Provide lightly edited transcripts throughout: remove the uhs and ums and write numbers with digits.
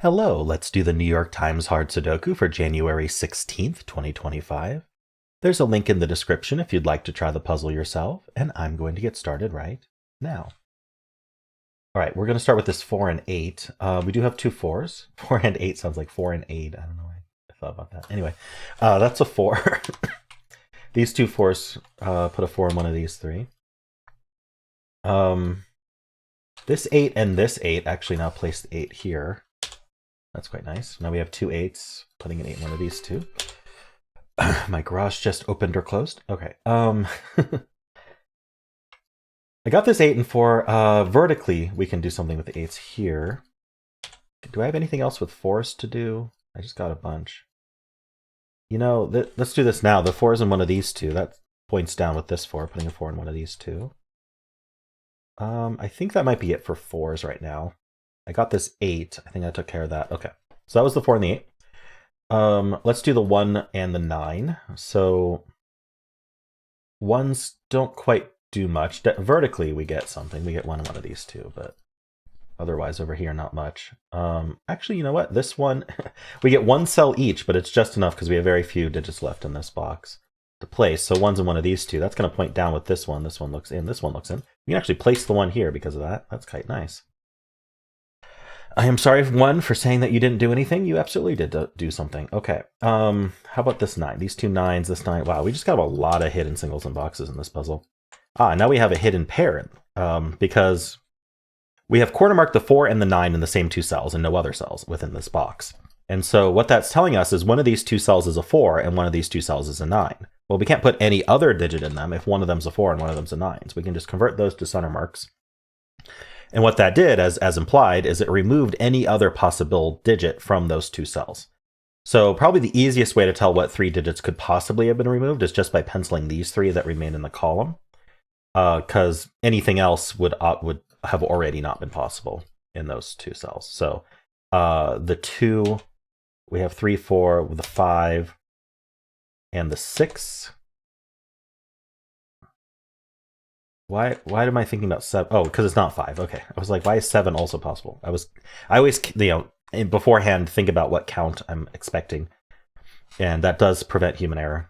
Hello, let's do the New York Times Hard Sudoku for January 16th, 2025. There's a link in the description if you'd like to try the puzzle yourself, and I'm going to get started right now. All right, we're going to start with this 4 and 8. We do have two 4s. 4 and 8 sounds like 4 and 8. I don't know why I thought about that. Anyway, that's a 4. These two 4s, put a 4 in one of these three. This 8 and this 8, actually now place the 8 here. That's quite nice. Now we have two 8s, putting an 8 in one of these two. My garage just opened or closed. Okay. I got this 8 and 4. Vertically, we can do something with the 8s here. Do I have anything else with 4s to do? I just got a bunch. You know, let's do this now. The 4 is in one of these two. That points down with this 4, putting a 4 in one of these two. I think that might be it for 4s right now. I got this 8. I think I took care of that. Okay. So that was the 4 and the 8. Let's do the 1 and the 9. So 1s don't quite do much. Vertically, we get something. We get one in one of these two, but otherwise over here, not much. Actually, you know what? This one, we get one cell each, but it's just enough because we have very few digits left in this box to place. So 1's in one of these two. That's going to point down with this one. This one looks in. This one looks in. You can actually place the 1 here because of that. That's quite nice. I am sorry, 1, for saying that you didn't do anything. You absolutely did do something. Okay. How about this 9? These two 9s, this 9. Wow, we just got a lot of hidden singles and boxes in this puzzle. Now we have a hidden pair because we have quarter marked the 4 and the 9 in the same two cells and no other cells within this box. And so what that's telling us is one of these two cells is a 4 and one of these two cells is a 9. Well, we can't put any other digit in them if one of them's a 4 and one of them's a 9. So we can just convert those to center marks. And what that did, as implied, is it removed any other possible digit from those two cells. So probably the easiest way to tell what 3 digits could possibly have been removed is just by penciling these 3 that remain in the column, because anything else would have already not been possible in those two cells. So the 2, we have 3, 4, the 5, and the 6. Why am I thinking about 7? Oh, because it's not 5. Okay. I was like, why is 7 also possible? I always, beforehand think about what count I'm expecting. And that does prevent human error.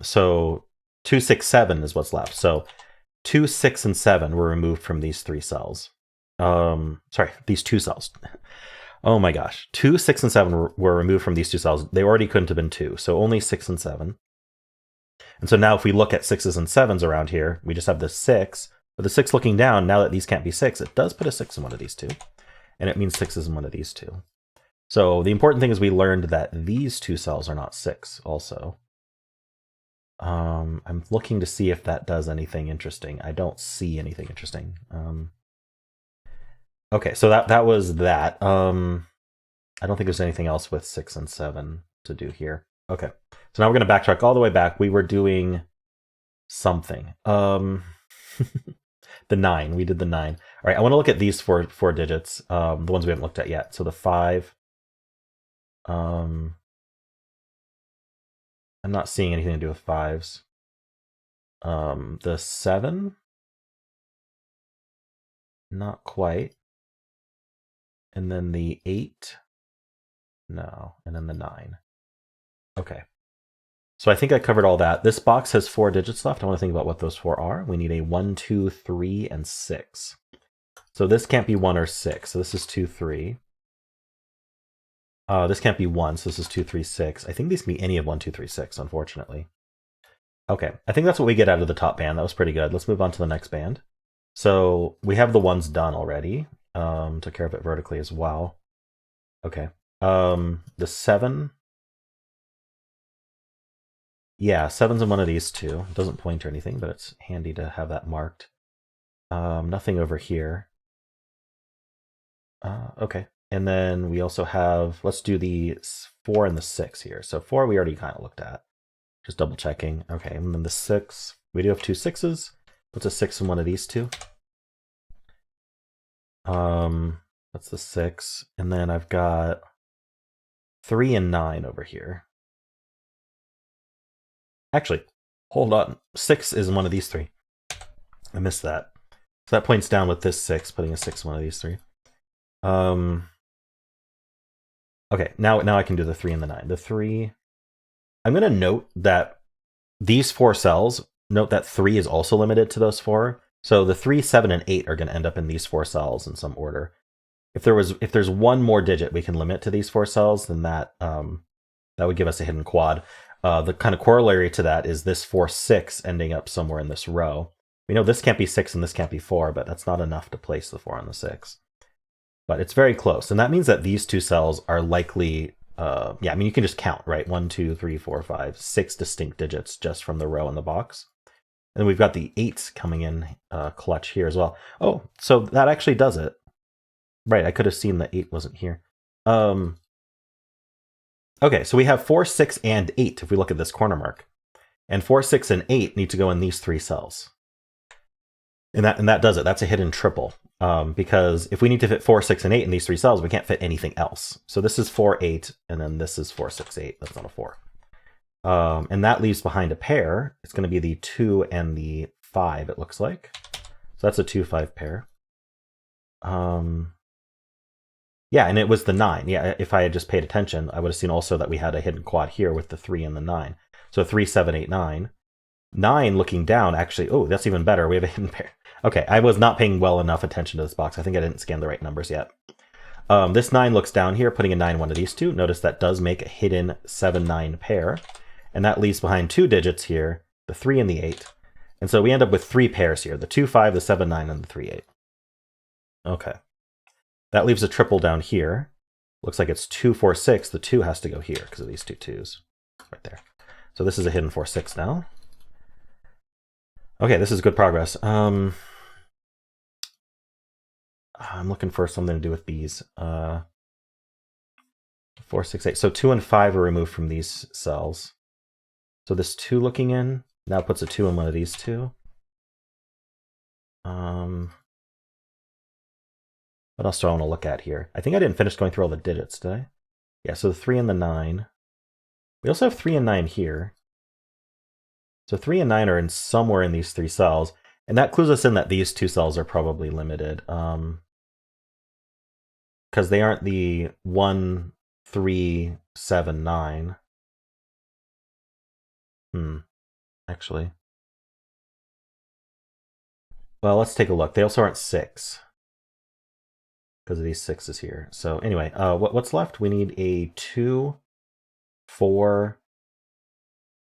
So 2, 6, 7 is what's left. So 2, 6, and 7 were removed from these 3 cells. Sorry, these 2 cells. Oh my gosh. 2, 6, and 7 were removed from these 2 cells. They already couldn't have been 2. So only 6 and 7. And so now if we look at 6s and 7s around here, we just have the 6. But the 6 looking down, now that these can't be 6, it does put a 6 in one of these two. And it means 6 is in one of these two. So the important thing is we learned that these 2 cells are not 6 also. I'm looking to see if that does anything interesting. I don't see anything interesting. Okay, so that was that. I don't think there's anything else with 6 and 7 to do here. Okay. So now we're going to backtrack all the way back. We were doing something. The 9. We did the 9. All right, I want to look at these four digits, the ones we haven't looked at yet. So the 5. I'm not seeing anything to do with 5s. The 7. Not quite. And then the 8. No. And then the 9. Okay. So I think I covered all that. This box has 4 digits left. I want to think about what those 4 are. We need a 1, 2, 3, and 6. So this can't be 1 or 6. So this is 2, 3. This can't be 1. So this is 2, 3, 6. I think these can be any of 1, 2, 3, 6, unfortunately. Okay. I think that's what we get out of the top band. That was pretty good. Let's move on to the next band. So we have the 1s done already. Took care of it vertically as well. Okay. The 7. Yeah, 7's in one of these two. It doesn't point or anything, but it's handy to have that marked. Nothing over here. Okay. And then we also have, let's do the 4 and the 6 here. So 4 we already kind of looked at. Just double checking. Okay, and then the 6. We do have 2 6s. What's a 6 in one of these two? That's the 6. And then I've got 3 and 9 over here. Actually, hold on. 6 is in one of these 3. I missed that. So that points down with this 6, putting a 6 in one of these 3. Okay, now I can do the 3 and the 9. The 3, I'm going to note that these 4 cells, note that 3 is also limited to those 4. So the 3, 7, and 8 are going to end up in these 4 cells in some order. If there's one more digit we can limit to these 4 cells, then that would give us a hidden quad. The kind of corollary to that is this 4, 6 ending up somewhere in this row. We know this can't be 6 and this can't be 4, but that's not enough to place the 4 on the 6. But it's very close. And that means that these 2 cells are likely, yeah, I mean, you can just count, right? 1, 2, 3, 4, 5, 6 distinct digits just from the row in the box. And we've got the 8s coming in clutch here as well. Oh, so that actually does it. Right, I could have seen that 8 wasn't here. Okay, so we have 4, 6, and 8 if we look at this corner mark. And 4, 6, and 8 need to go in these 3 cells. And that does it. That's a hidden triple. Because if we need to fit 4, 6, and 8 in these 3 cells, we can't fit anything else. So this is 4, 8, and then this is 4, 6, 8. That's not a 4. And that leaves behind a pair. It's going to be the 2 and the 5, it looks like. So that's a 2, 5 pair. Yeah, and it was the 9. Yeah, if I had just paid attention, I would have seen also that we had a hidden quad here with the 3 and the 9. So 3, 7, 8, 9. 9 looking down, actually, oh, that's even better. We have a hidden pair. Okay, I was not paying well enough attention to this box. I think I didn't scan the right numbers yet. This 9 looks down here, putting a 9 in one of these two. Notice that does make a hidden 7, 9 pair. And that leaves behind 2 digits here, the 3 and the 8. And so we end up with 3 pairs here, the 2, 5, the 7, 9, and the 3, 8. Okay. That leaves a triple down here. Looks like it's 2, 4, 6. The 2 has to go here because of these 2 2s right there. So this is a hidden 4, 6 now. Okay, this is good progress. I'm looking for something to do with these. 4, 6, 8. So 2 and 5 are removed from these cells. So this 2 looking in now puts a 2 in one of these 2. What else do I want to look at here? I think I didn't finish going through all the digits, did I? Yeah, so the 3 and the 9. We also have 3 and 9 here. So 3 and 9 are in somewhere in these 3 cells. And that clues us in that these 2 cells are probably limited. Because they aren't the 1, 3, 7, 9. Actually. Well, let's take a look. They also aren't 6. Because of these 6s here. So anyway, what's left? We need a 2, 4,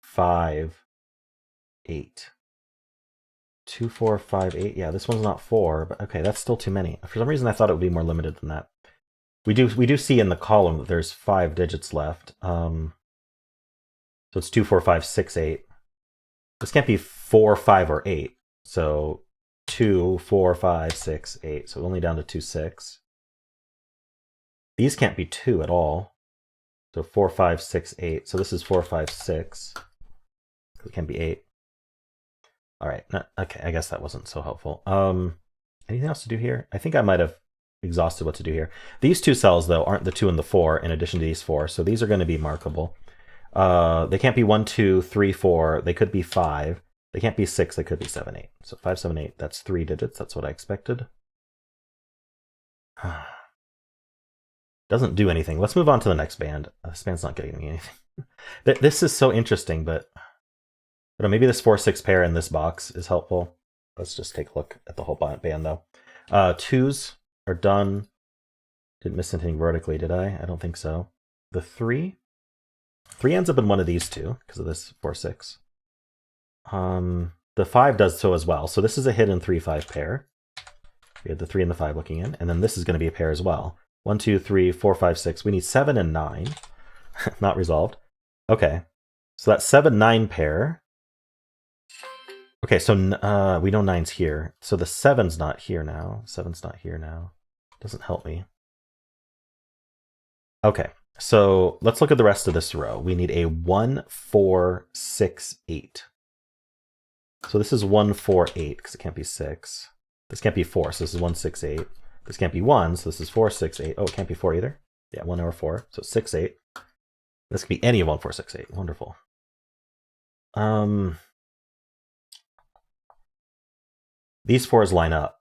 5, 8. 2, 4, 5, 8. Yeah, this one's not 4, but okay, that's still too many. For some reason, I thought it would be more limited than that. We do see in the column that there's 5 digits left. So it's 2, 4, 5, 6, 8. This can't be 4, 5, or 8. So 2, 4, 5, 6, 8. So only down to 2, 6. These can't be 2 at all. So 4, 5, 6, 8. So this is 4, 5, 6. It can't be 8. All right. Okay, I guess that wasn't so helpful. Anything else to do here? I think I might have exhausted what to do here. These 2 cells, though, aren't the 2 and the 4 in addition to these 4. So these are going to be markable. They can't be 1, 2, 3, 4. They could be 5. They can't be 6. They could be 7, 8. So 5, 7, 8. That's 3 digits. That's what I expected. Doesn't do anything. Let's move on to the next band. This band's not getting me anything. This is so interesting, but maybe this 4, 6 pair in this box is helpful. Let's just take a look at the whole band, though. 2s are done. Didn't miss anything vertically, did I? I don't think so. The 3 ends up in one of these 2 because of this 4, 6. The 5 does so as well. So this is a hidden 3, 5 pair. We have the 3 and the 5 looking in, and then this is going to be a pair as well. 1, 2, 3, 4, 5, 6. We need 7 and 9. Not resolved. Okay. So that 7, 9 pair. Okay, so we know 9's here. So the 7's not here now. 7's not here now. Doesn't help me. Okay, so let's look at the rest of this row. We need a 1, 4, 6, 8. So this is 1, 4, 8, because it can't be 6. This can't be 4, so this is 1, 6, 8. This can't be 1, so this is 4, 6, 8. Oh, it can't be 4 either. Yeah, 1 or 4, so 6, 8. This could be any of 1, 4, 6, 8. Wonderful. These 4s line up.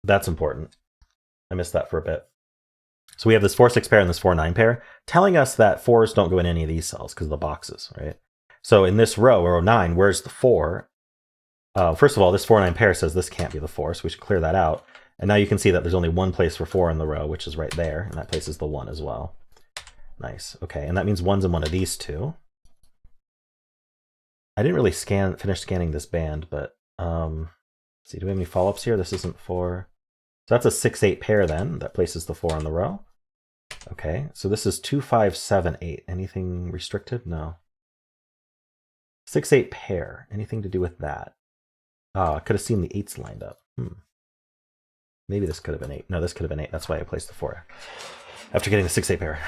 That's important. I missed that for a bit. So we have this 4-6 pair and this 4-9 pair, telling us that 4s don't go in any of these cells because of the boxes, right? So in this row 9, where's the 4? First of all, this 4-9 pair says this can't be the 4, so we should clear that out. And now you can see that there's only one place for 4 in the row, which is right there, and that place is the 1 as well. Nice. Okay, and that means 1's in one of these two. I didn't really finish scanning this band, but let's see, do we have any follow-ups here? This isn't 4. So that's a 6-8 pair then. That places the 4 on the row. Okay, so this is 2, 5, 7, 8. Anything restricted? No. 6-8 pair. Anything to do with that? Oh, I could have seen the 8s lined up. Maybe this could have been 8. No, this could have been 8. That's why I placed the 4 after getting the 6-8 pair.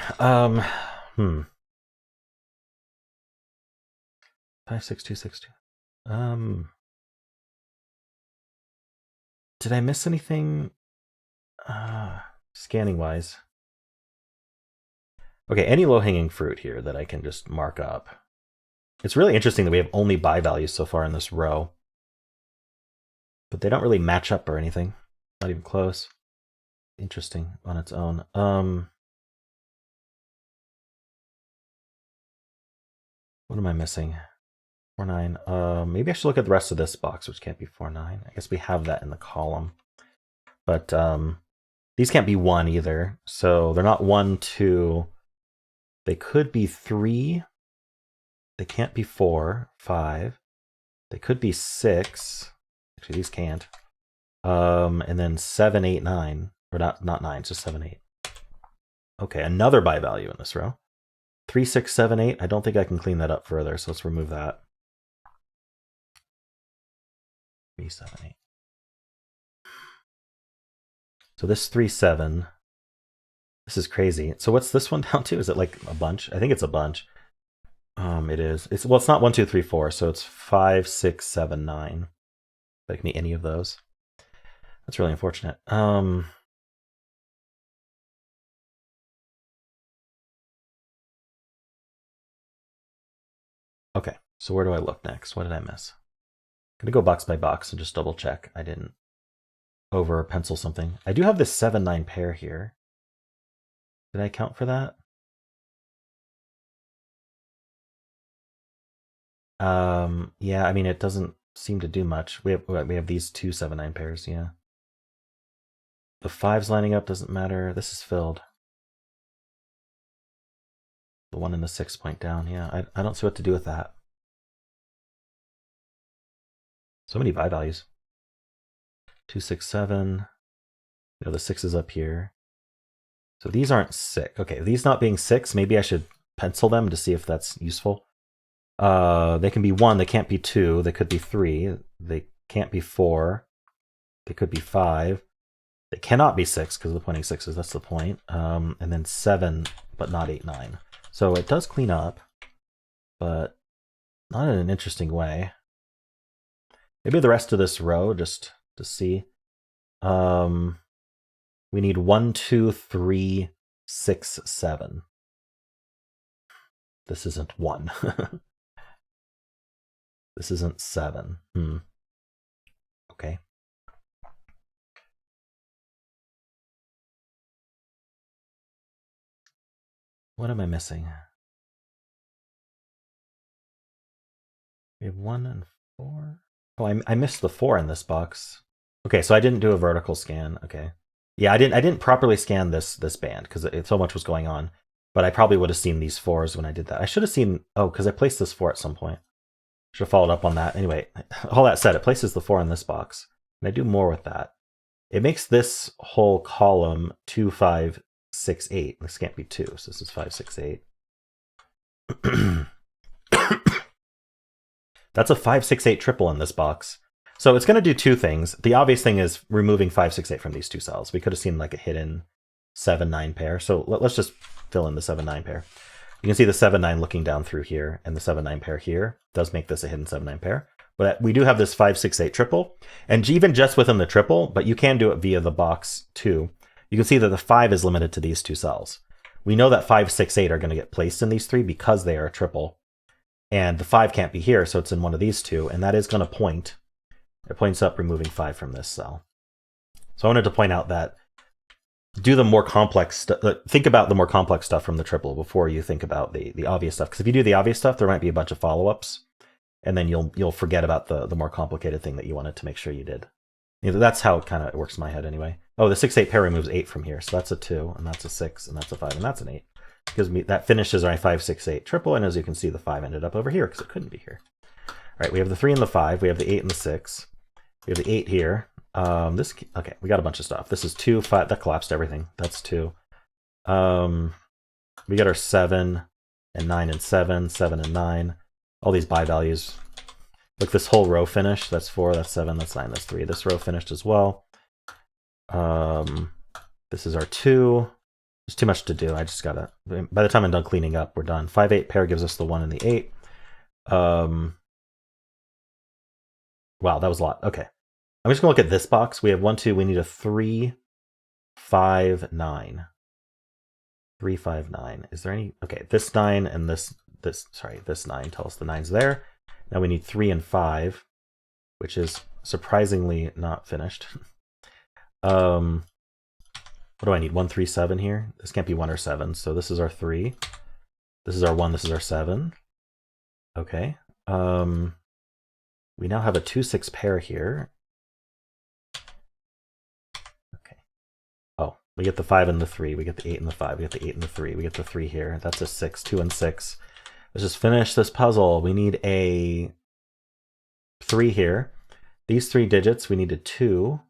5, 6, 2, 6, 2. Did I miss anything scanning wise? Okay, any low-hanging fruit here that I can just mark up. It's really interesting that we have only buy values so far in this row. But they don't really match up or anything. Not even close. Interesting on its own. What am I missing? 4, 9. Maybe I should look at the rest of this box, which can't be 4, 9. I guess we have that in the column. But these can't be 1 either. So they're not 1, 2. They could be 3. They can't be 4, 5. They could be 6. Actually, these can't. And then 7, 8, 9. Or not 9, just 7, 8. Okay, another buy value in this row. 3, 6, 7, 8. I don't think I can clean that up further, so let's remove that. 3, 7, 8. So this 3, 7. This is crazy. So what's this one down to? Is it like a bunch? I think it's a bunch. It is. It's not 1, 2, 3, 4. So it's 5, 6, 7, 9. That can be any of those. That's really unfortunate. Okay, so where do I look next? What did I miss? I'm gonna go box by box and just double check I didn't over pencil something. I do have this 7, 9 pair here. Did I account for that? Yeah, I mean, it doesn't seem to do much. We have these 2 7, 9 pairs, yeah. The 5's lining up, doesn't matter. This is filled. The 1 and the 6 point down, yeah. I don't see what to do with that. So many buy values. 2, 6, 7. You know, the 6 is up here. So these aren't 6. Okay, these not being 6, maybe I should pencil them to see if that's useful. They can be 1, they can't be 2, they could be 3, they can't be 4, they could be 5, they cannot be 6 because of the pointing 6s, that's the point. And then 7, but not 8, 9. So it does clean up, but not in an interesting way. Maybe the rest of this row, just to see. We need 1, 2, 3, 6, 7. This isn't 1. This isn't 7. Okay. What am I missing? We have 1 and 4. Oh, I missed the 4 in this box. Okay, so I didn't do a vertical scan. Okay. Yeah, I didn't properly scan this band because so much was going on. But I probably would have seen these 4s when I did that. I should have seen, because I placed this 4 at some point. Should have followed up on that. Anyway, all that said, it places the 4 in this box. And I do more with that. It makes this whole column 2, 5, 6, 8. This can't be 2, so this is 5, 6, 8. That's a 5, 6, 8 triple in this box. So it's going to do 2 things. The obvious thing is removing 5, 6, 8 from these 2 cells. We could have seen like a hidden 7, 9 pair. So let's just fill in the 7, 9 pair. You can see the 7, 9 looking down through here, and the 7, 9 pair here does make this a hidden 7, 9 pair. But we do have this 5, 6, 8 triple, and even just within the triple, but you can do it via the box too. You can see that the 5 is limited to these 2 cells. We know that 5, 6, 8 are going to get placed in these 3 because they are a triple. And the 5 can't be here, so it's in one of these 2, and that is going to point. It points up removing 5 from this cell. So I wanted to point out that do the more complex stuff. Think about the more complex stuff from the triple before you think about the obvious stuff. Because if you do the obvious stuff, there might be a bunch of follow-ups, and then you'll forget about the more complicated thing that you wanted to make sure you did. That's how it kind of works in my head anyway. Oh, the 6-8 pair removes 8 from here, so that's a 2, and that's a 6, and that's a 5, and that's an 8. Gives me that finishes my 5-6-8 triple, and as you can see, the 5 ended up over here because it couldn't be here. All right, we have the 3 and the 5. We have the 8 and the 6. We have the 8 here. Okay, we got a bunch of stuff. This is 2, 5. That collapsed everything. That's 2. We got our 7 and 9 and 7, 7 and 9. All these buy values. Look, this whole row finished. That's 4, that's 7, that's 9, that's 3. This row finished as well. This is our 2. There's too much to do. I just gotta. By the time I'm done cleaning up, we're done. 5-8 pair gives us the 1 and the 8. Wow, that was a lot. Okay. I'm just gonna look at this box. We have 1, 2. We need a 3, 5, 9. 3, 5, 9. Is there any? Okay, this 9 and this 9 tell us the 9's there. Now we need 3 and 5, which is surprisingly not finished. What do I need? 1, 3, 7 here. This can't be 1 or 7. So this is our 3. This is our 1. This is our 7. Okay. We now have a 2, 6 pair here. We get the 5 and the 3. We get the 8 and the 5. We get the 8 and the 3. We get the 3 here. That's a 6, 2 and 6. Let's just finish this puzzle. We need a 3 here. These 3 digits, we need a 2. I'm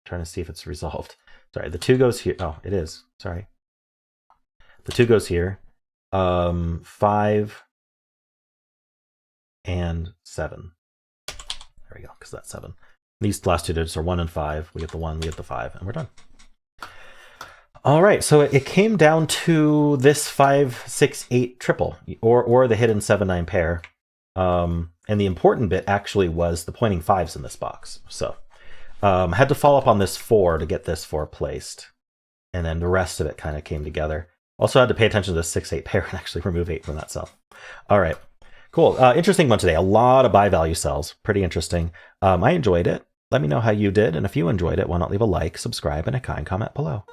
trying to see if it's resolved. Sorry, the 2 goes here. Oh, it is. Sorry. The 2 goes here. 5 and 7. There we go, because that's 7. These last 2 digits are 1 and 5. We get the 1, we get the 5, and we're done. All right, so it came down to this 5-6-8 triple, or the hidden 7-9 pair. And the important bit actually was the pointing 5s in this box. So I had to follow up on this 4 to get this 4 placed. And then the rest of it kind of came together. Also had to pay attention to the 6-8 pair and actually remove 8 from that cell. All right, cool. Interesting one today. A lot of buy value cells. Pretty interesting. I enjoyed it. Let me know how you did. And if you enjoyed it, why not leave a like, subscribe, and a kind comment below.